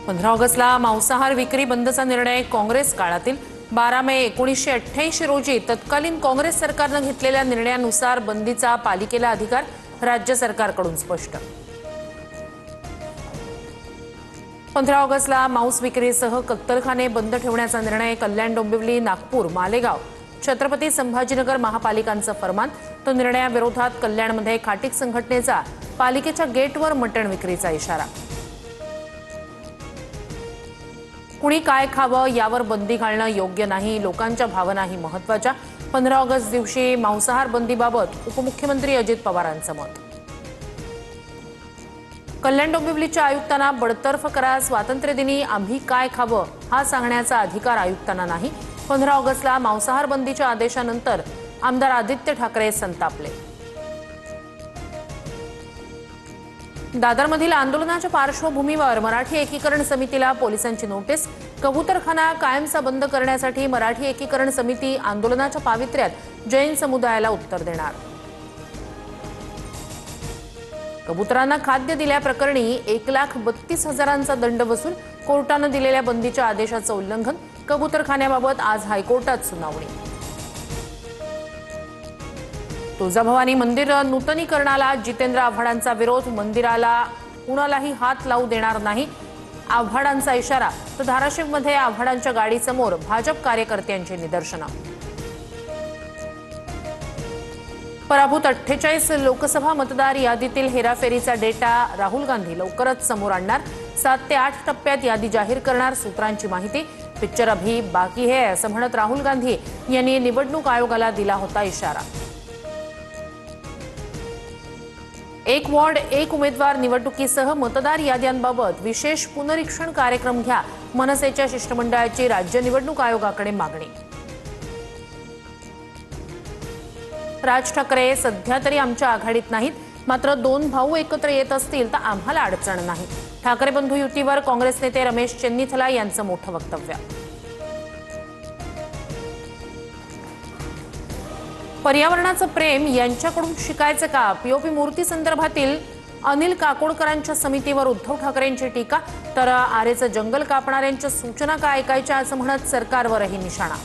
15 ऑगस्टला मांसाहार विक्री बंदचा निर्णय काँग्रेस काळातील 12 मे 1988 रोजी तत्कालीन काँग्रेस सरकारने घेतलेल्या निर्णयानुसार बंदीचा पालिकेला अधिकार राज्य सरकारकडून स्पष्ट। 15 ऑगस्टला मांस विक्रीसह कत्तलखाने बंद ठेवण्याचा निर्णय कल्याण डोंबिवली नागपूर मालेगाव छत्रपती संभाजीनगर महापालिकांचं फरमान। तो निर्णयाविरोधात कल्याणमध्ये खाटीक संघटनेचा पालिकेच्या गेटवर मटण विक्रीचा इशारा। कुणी काय खावं यावर बंदी घालणं योग्य नाही, लोकांच्या भावनाही महत्त्वाच्या। 15 ऑगस्ट दिवशी मांसाहार बंदीबाबत उपमुख्यमंत्री अजित पवारांचं मत। कल्याण डोंबिवलीच्या आयुक्तांना बडतर्फ करा, स्वातंत्र्यदिनी आम्ही काय खावं हा सांगण्याचा अधिकार आयुक्तांना नाही। 15 ऑगस्टला मांसाहार बंदीच्या आदेशानंतर आमदार आदित्य ठाकरे संतापले। दादरमधील आंदोलनाच्या पार्श्वभूमीवर मराठी एकीकरण समितीला पोलिसांची नोटीस। कबूतरखाना कायमचा बंद करण्यासाठी मराठी एकीकरण समिती आंदोलनाच्या पावित्र्यात जैन समुदायाला उत्तर देणार। कबुतरांना खाद्य दिल्याप्रकरणी 1,32,000चा दंड वसूल, कोर्टाने दिलेल्या बंदीच्या आदेशाचं उल्लंघन। कबूतरखान्याबाबत आज हायकोर्टात सुनावणी। तुळजाभवानी मंदिर नूतनीकरणाला जितेंद्र आव्हाडांचा विरोध, मंदिराला कुणालाही हात लावू देणार नाही आव्हाडांचा इशारा। तर धाराशिवमध्ये आव्हाडांच्या गाडीसमोर भाजप कार्यकर्त्यांची निदर्शनं। पराभूत 48 लोकसभा मतदार यादीतील हेराफेरीचा डेटा राहुल गांधी लवकरच समोर आणणार। 7 ते 8 टप्प्यात यादी जाहीर करणार, सूत्रांची माहिती। पिक्चर अभी बाकी है असं म्हणत राहुल गांधी यांनी निवडणूक आयोगाला दिला होता इशारा। एक वॉर्ड एक उमेदवार निवडणुकीसह मतदार याद्यांबाबत विशेष पुनरीक्षण कार्यक्रम घ्या, मनसेच्या शिष्टमंडळाची राज्य निवडणूक आयोगाकडे मागणी। राज ठाकरे सध्या तरी आमच्या आघाडीत नाहीत, मात्र 2 भाऊ एकत्र येत असतील तर आम्हाला अडचण नाही। ठाकरे बंधू युतीवर काँग्रेस नेते रमेश चेन्नीथला यांचं मोठं वक्तव्य। पर्यावरणाचं प्रेम यांच्याकडून शिकायचं का? पीओपी मूर्ती संदर्भातील अनिल काकोडकरांच्या समितीवर उद्धव ठाकरेंची टीका। तर आरेचं जंगल कापणाऱ्यांच्या सूचना का ऐकायच्या असं म्हणत सरकारवरही निशाणा।